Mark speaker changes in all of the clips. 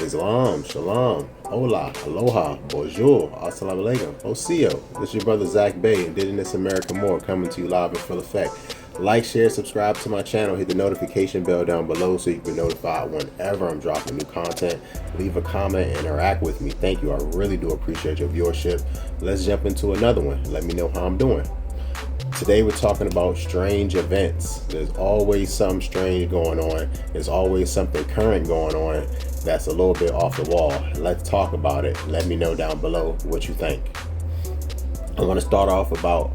Speaker 1: Islam, Shalom, Hola, Aloha, Bonjour, Assalamu Alaikum, Osio. This is your brother Zach Bay, Indigenous American Moor, coming to you live in full effect. Like, share, subscribe to my channel, hit the notification bell down below so you can be notified whenever I'm dropping new content. Leave a comment, interact with me. Thank you. I really do appreciate your viewership. Let's jump into another one. Let me know how I'm doing. Today we're talking about strange events. There's always something strange going on. There's always something current going on that's a little bit off the wall. Let's talk about it. Let me know down below what you think. I want to start off about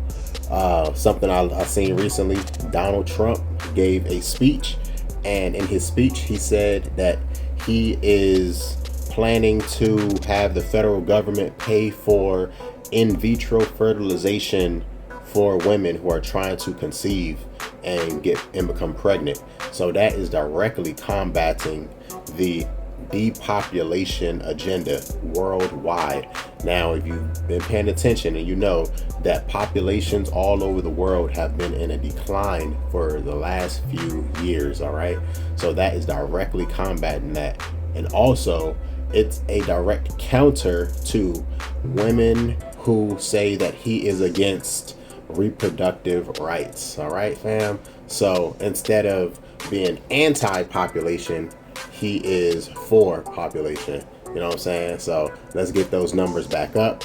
Speaker 1: something I seen recently. Donald Trump gave a speech, and in his speech he said that he is planning to have the federal government pay for in vitro fertilization for women who are trying to conceive and become pregnant. So that is directly combating the depopulation agenda worldwide. Now, if you've been paying attention and you know that populations all over the world have been in a decline for the last few years, all right? So that is directly combating that. And also, it's a direct counter to women who say that he is against reproductive rights. All right, fam. So instead of being anti-population, he is for population. You know what I'm saying? So let's get those numbers back up.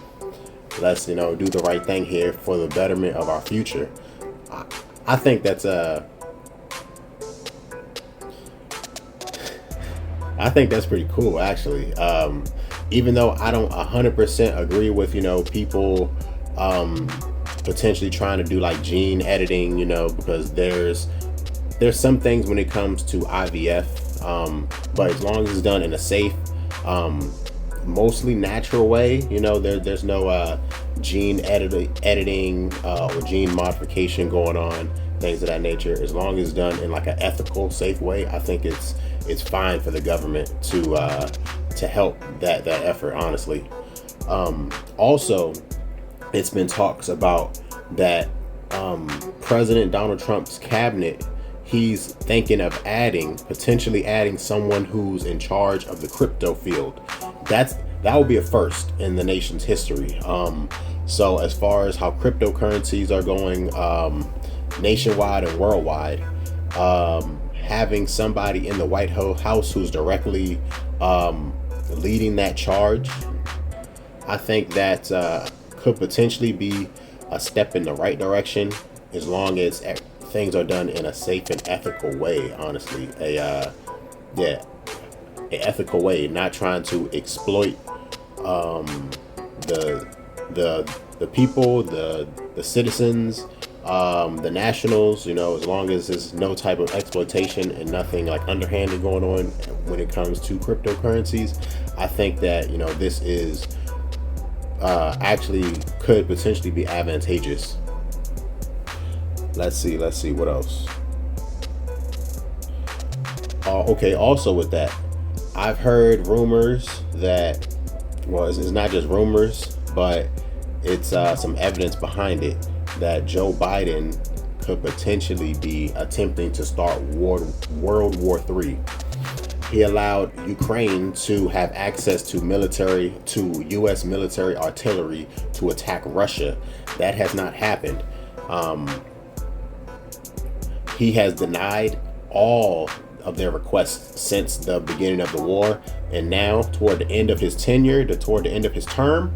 Speaker 1: Let's, do the right thing here for the betterment of our future. I think that's pretty cool, actually. Even though I don't 100% agree with, people potentially trying to do like gene editing, because there's some things when it comes to IVF, but as long as it's done in a safe, mostly natural way, there's no gene editing or gene modification going on, things of that nature. As long as it's done in like an ethical, safe way, I think it's fine for the government to help that effort, honestly. Also, it's been talks about that President Donald Trump's cabinet, he's thinking of potentially adding someone who's in charge of the crypto field. That would be a first in the nation's history. So as far as how cryptocurrencies are going nationwide and worldwide, having somebody in the White House who's directly leading that charge, I think that could potentially be a step in the right direction, as long as things are done in a safe and ethical way. Honestly, an ethical way, not trying to exploit the people, the citizens, the nationals. As long as there's no type of exploitation and nothing like underhanded going on when it comes to cryptocurrencies, I think that this is actually could potentially be advantageous. Let's see what else. Okay, also with that, I've heard rumors that, well, it's not just rumors, but it's some evidence behind it, that Joe Biden could potentially be attempting to start World War III. He allowed Ukraine to have access to U.S. military artillery to attack Russia. That has not happened. He has denied all of their requests since the beginning of the war. And now, toward the end of his tenure, toward the end of his term,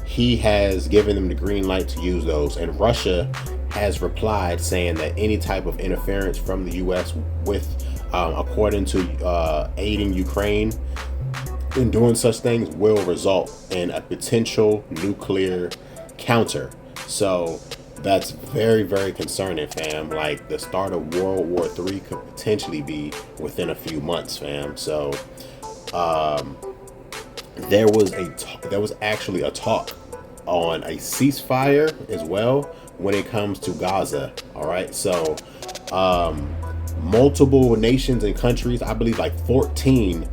Speaker 1: he has given them the green light to use those. And Russia has replied saying that any type of interference from the U.S. with according to aiding Ukraine in doing such things will result in a potential nuclear counter. So that's very, very concerning, fam. Like, the start of World War III could potentially be within a few months, fam. So there was actually a talk on a ceasefire as well when it comes to Gaza. All right, so multiple nations and countries, I believe like 14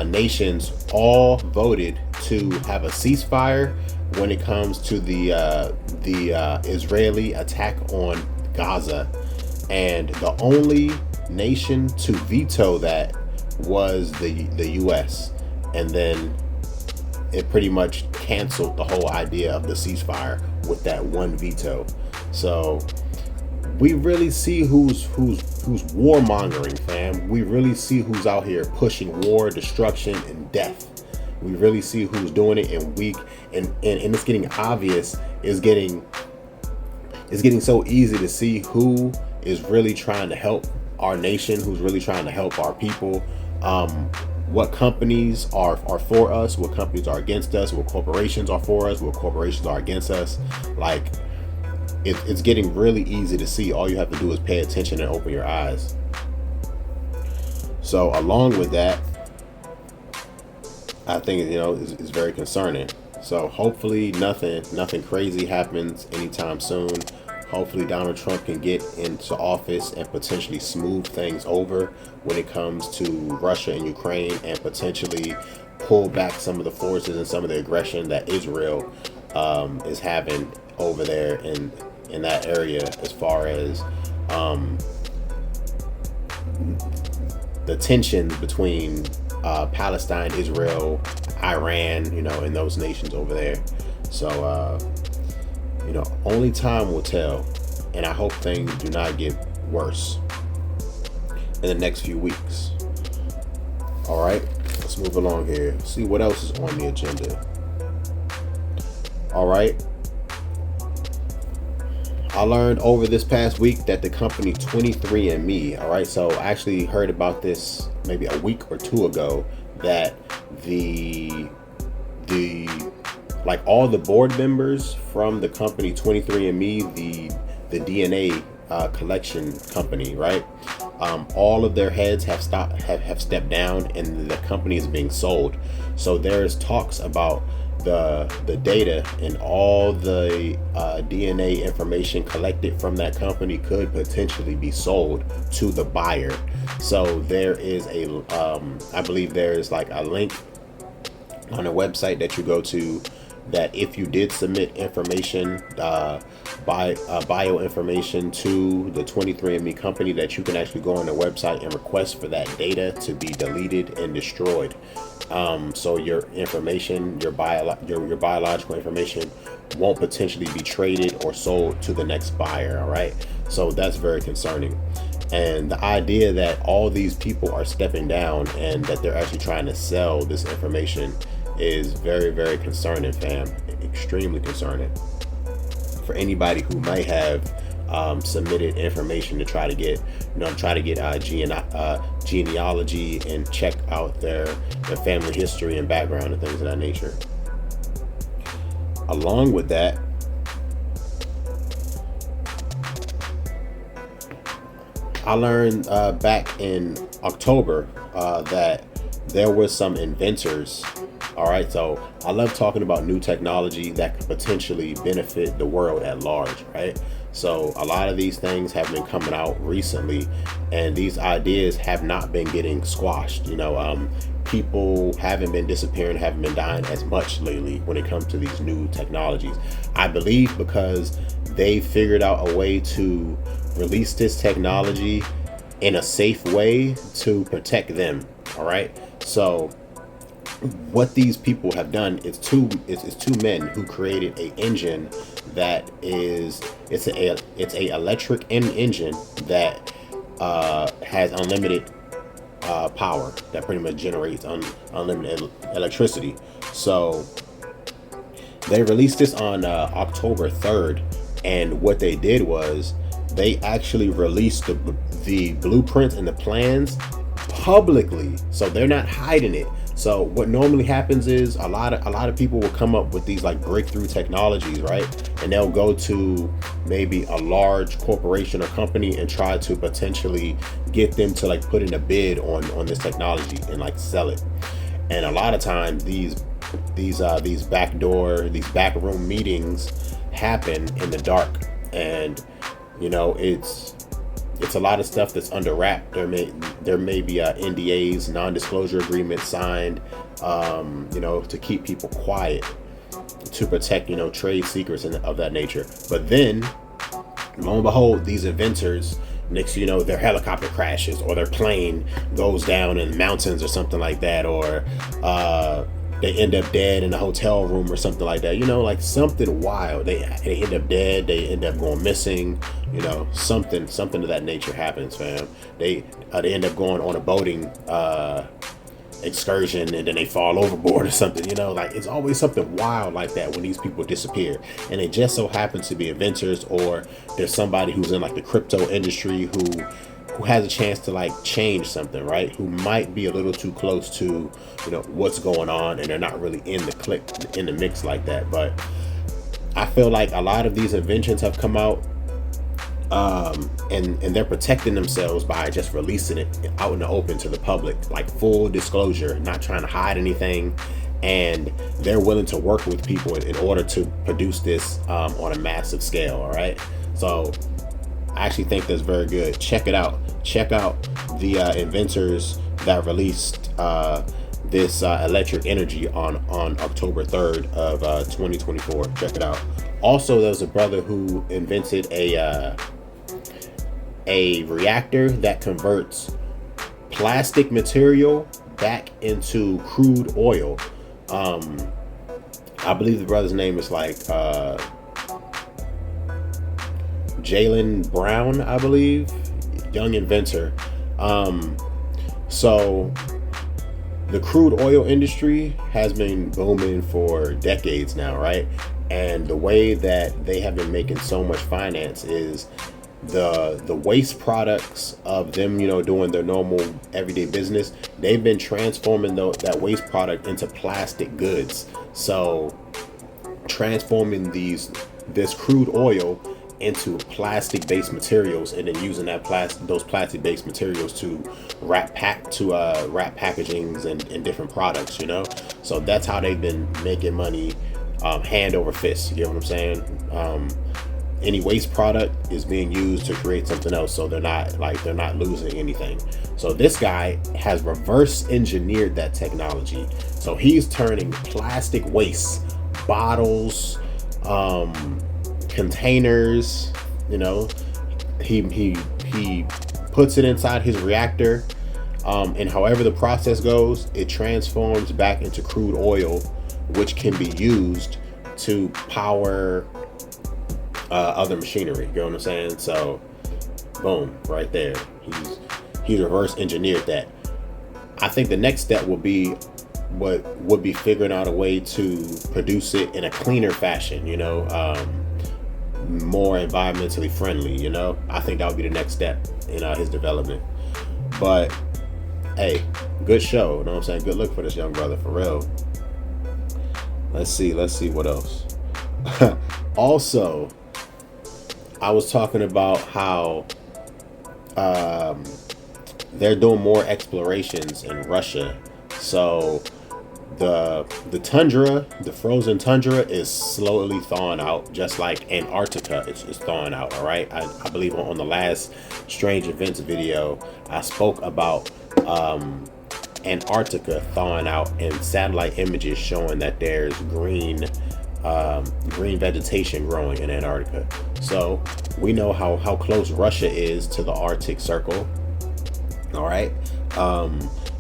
Speaker 1: nations, all voted to have a ceasefire when it comes to the Israeli attack on Gaza. And the only nation to veto that was the U.S. and then it pretty much canceled the whole idea of the ceasefire with that one veto. So we really see who's warmongering, fam. We really see who's out here pushing war, destruction, and death. We really see who's doing it, and it's getting obvious. It's getting so easy to see who is really trying to help our nation, who's really trying to help our people. What companies are for us, what companies are against us, what corporations are for us, what corporations are against us. Like, it's getting really easy to see. All you have to do is pay attention and open your eyes. So along with that, I think, is very concerning. So hopefully nothing crazy happens anytime soon. Hopefully Donald Trump can get into office and potentially smooth things over when it comes to Russia and Ukraine, and potentially pull back some of the forces and some of the aggression that Israel is having over there in that area, as far as the tensions between Palestine, Israel, Iran, and those nations over there. So only time will tell, and I hope things do not get worse in the next few weeks. All right, let's move along here. See what else is on the agenda. All right. I learned over this past week that the company 23andMe, all right, so I actually heard about this maybe a week or two ago, that like all the board members from the company 23andMe, the DNA collection company, right? All of their heads have stepped down, and the company is being sold. So there's talks about the data and all the DNA information collected from that company could potentially be sold to the buyer. So there is I believe there is like a link on a website that you go to, that if you did submit information, bio information to the 23andMe company, that you can actually go on the website and request for that data to be deleted and destroyed. So your information, your biological information, won't potentially be traded or sold to the next buyer. All right, so that's very concerning. And the idea that all these people are stepping down and that they're actually trying to sell this information is very, very concerning, fam. Extremely concerning for anybody who might have submitted information to try to get genealogy and check out their family history and background and things of that nature. Along with that, I learned back in October that there were some inventors. All right, so I love talking about new technology that could potentially benefit the world at large, right? So a lot of these things have been coming out recently, and these ideas have not been getting squashed. People haven't been disappearing, haven't been dying as much lately when it comes to these new technologies. I believe because they figured out a way to release this technology in a safe way to protect them. All right, so what these people have done is two men who created a engine that is it's a electric engine that has unlimited power, that pretty much generates unlimited electricity. So they released this on October 3rd, and what they did was they actually released the blueprints and the plans publicly, so they're not hiding it. So what normally happens is a lot of people will come up with these like breakthrough technologies, right? And they'll go to maybe a large corporation or company and try to potentially get them to like put in a bid on this technology and like sell it. And a lot of times these backroom meetings happen in the dark, and it's a lot of stuff that's under wrap. There may be NDAs, non-disclosure agreements signed, to keep people quiet, to protect, trade secrets and of that nature. But then, lo and behold, these inventors, Next, you know, their helicopter crashes or their plane goes down in the mountains or something like that, or they end up dead in a hotel room or something like that. You know, like something wild. They end up dead. They end up going missing. You know, something of that nature happens, fam. They end up going on a boating excursion and then they fall overboard or something. You know, like it's always something wild like that when these people disappear, and it just so happens to be inventors, or there's somebody who's in like the crypto industry who has a chance to like change something, right? Who might be a little too close to, you know, what's going on, and they're not really in the mix like that. But I feel like a lot of these inventions have come out, and they're protecting themselves by just releasing it out in the open to the public, like full disclosure, not trying to hide anything. And they're willing to work with people in order to produce this on a massive scale. All right, so I actually think that's very good. Check it out. Check out the inventors that released this electric energy on October 3rd of 2024. Check it out. Also, there's a brother who invented a reactor that converts plastic material back into crude oil. I believe the brother's name is like Jalen Brown, I believe. Young inventor. So the crude oil industry has been booming for decades now, right? And the way that they have been making so much finance is the waste products of them, you know, doing their normal everyday business. They've been transforming that waste product into plastic goods. So transforming this crude oil into plastic-based materials, and then using those plastic-based materials to wrap packagings and different products, you know. So that's how they've been making money, hand over fist. You know what I'm saying? Any waste product is being used to create something else, so they're not losing anything. So this guy has reverse engineered that technology. So he's turning plastic waste, bottles, containers, you know, he puts it inside his reactor, and however the process goes, it transforms back into crude oil, which can be used to power other machinery. You know what I'm saying? So boom, right there. He's reverse engineered that. I think the next step would be figuring out a way to produce it in a cleaner fashion, you know, more environmentally friendly, you know. I think that would be the next step in his development. But hey, good show, you know what I'm saying? Good look for this young brother, for real. Let's see what else. Also, I was talking about how they're doing more explorations in Russia. So the tundra, the frozen tundra, is slowly thawing out, just like Antarctica is thawing out. All right, I believe on the last Strange Events video, I spoke about Antarctica thawing out, and satellite images showing that there's green vegetation growing in Antarctica. So we know how close Russia is to the Arctic Circle. All right.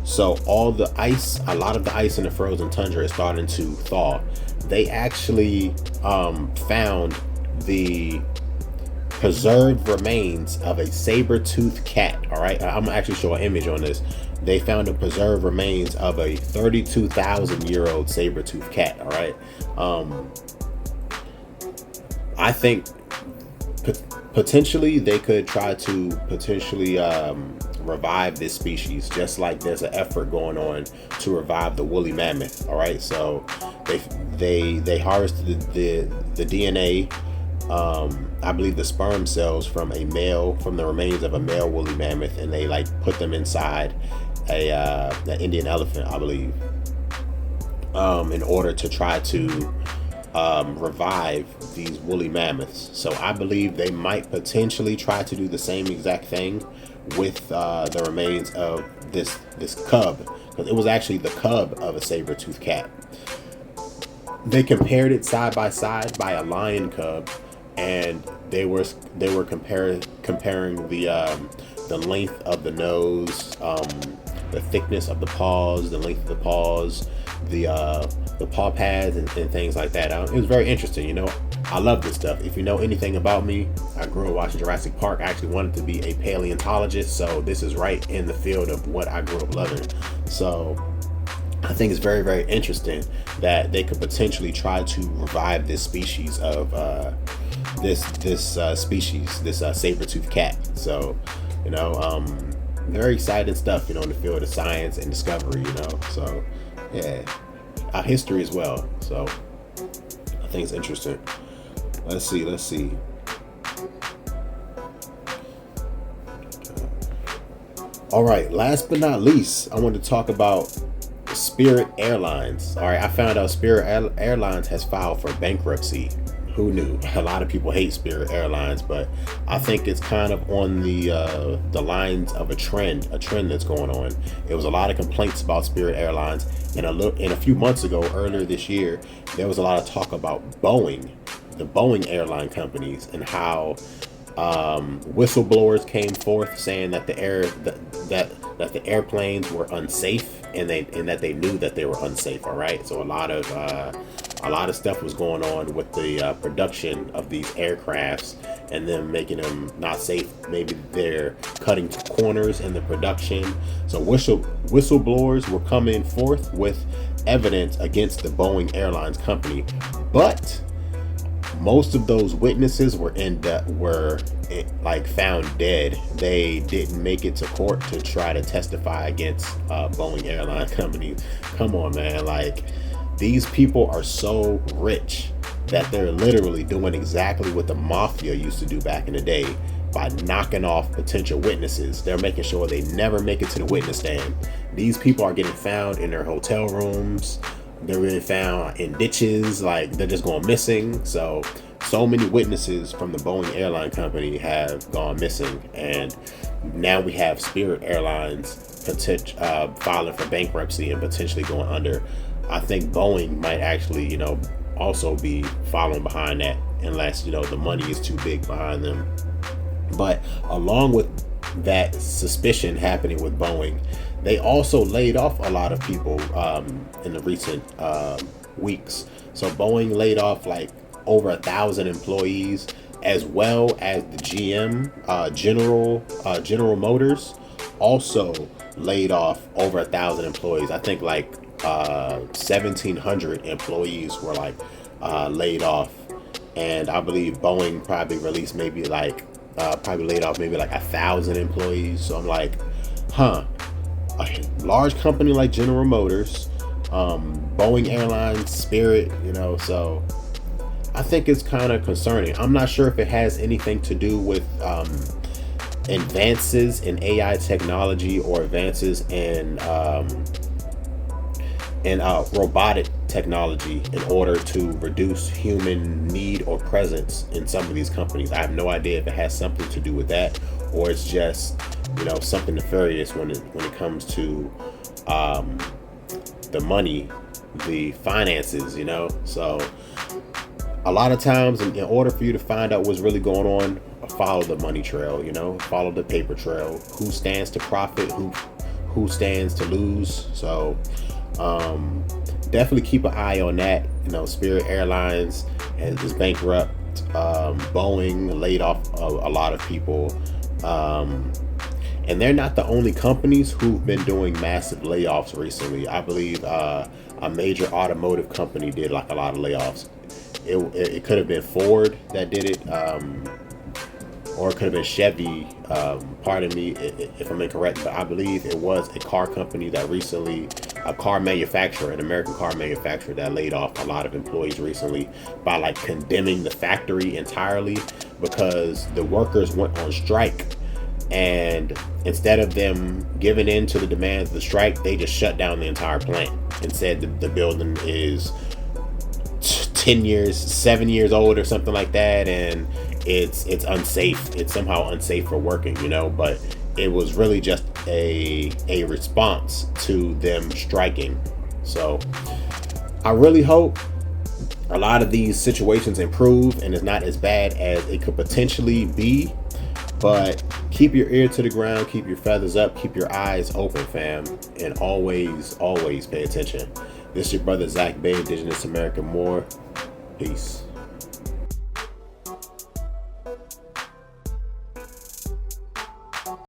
Speaker 1: So all the ice, a lot of the ice in the frozen tundra is starting to thaw. They actually found the preserved remains of a saber-toothed cat. All right, I'm gonna actually show an image on this. They found the preserved remains of a 32,000-year-old saber-toothed cat. All right, I think potentially they could try to revive this species, just like there's an effort going on to revive the woolly mammoth. All right, so they harvested the DNA, I believe the sperm cells from the remains of a male woolly mammoth, and they like put them inside an Indian elephant, I believe, in order to try to revive these woolly mammoths. So I believe they might potentially try to do the same exact thing with the remains of this cub, because it was actually the cub of a saber-toothed cat. They compared it side by side by a lion cub, and they were comparing the length of the nose, the thickness of the paws, the length of the paws, the paw pads, and things like that. It was very interesting. I love this stuff. If you know anything about me, I grew up watching Jurassic Park. I actually wanted to be a paleontologist, so this is right in the field of what I grew up loving. So I think it's very, very interesting that they could potentially try to revive this species of this saber-toothed cat. So, very exciting stuff, in the field of science and discovery, So, yeah, our history as well. So, I think it's interesting. Let's see. All right, last but not least, I want to talk about Spirit Airlines. All right, I found out Spirit Airlines has filed for bankruptcy. Who knew? A lot of people hate Spirit Airlines, but I think it's kind of on the lines of a trend that's going on. There was a lot of complaints about Spirit Airlines, and a few months ago, earlier this year, there was a lot of talk about Boeing, the Boeing airline companies, and how whistleblowers came forth saying that the airplanes were unsafe, and that they knew that they were unsafe. All right, so a lot of stuff was going on with the production of these aircrafts and them making them not safe. Maybe they're cutting corners in the production. So whistleblowers were coming forth with evidence against the Boeing Airlines company, but most of those witnesses were found dead. They didn't make it to court to try to testify against Boeing Airline Company. Come on, man. These people are so rich that they're literally doing exactly what the mafia used to do back in the day by knocking off potential witnesses. They're making sure they never make it to the witness stand. These people are getting found in their hotel rooms. They're really found in ditches. They're just going missing. So many witnesses from the Boeing Airline Company have gone missing, and now we have Spirit Airlines filing for bankruptcy and potentially going under. I think Boeing might actually, also be following behind that, unless the money is too big behind them. But along with that suspicion happening with Boeing, they also laid off a lot of people in the recent weeks. So Boeing laid off over 1,000 employees, as well as the GM, General Motors, also laid off over 1,000 employees. I think 1,700 employees were laid off, and I believe Boeing probably released maybe probably laid off maybe 1,000 employees. So I'm a large company like General Motors, Boeing Airlines, Spirit, so I think it's kind of concerning. I'm not sure if it has anything to do with advances in AI technology or advances in robotic technology in order to reduce human need or presence in some of these companies. I have no idea if it has something to do with that, or it's just something nefarious when it comes to the money, the finances. So a lot of times, in order for you to find out what's really going on, follow the money trail. Follow the paper trail. Who stands to profit? Who stands to lose? So definitely keep an eye on that. Spirit Airlines is bankrupt. Boeing laid off a lot of people, and they're not the only companies who've been doing massive layoffs recently. I believe a major automotive company did a lot of layoffs. It could have been Ford that did it, or it could have been Chevy. Pardon me if I'm incorrect, but I believe it was a car company that recently, an American car manufacturer, that laid off a lot of employees recently by condemning the factory entirely, because the workers went on strike, and instead of them giving in to the demands of the strike, they just shut down the entire plant and said the building is 7 years old or something like that, and it's unsafe. It's somehow unsafe for working, but it was really just a response to them striking. So I really hope a lot of these situations improve and it's not as bad as it could potentially be. But keep your ear to the ground, keep your feathers up, keep your eyes open, fam, and always, always pay attention. This is your brother Zach Bay, Indigenous American Moor. Peace.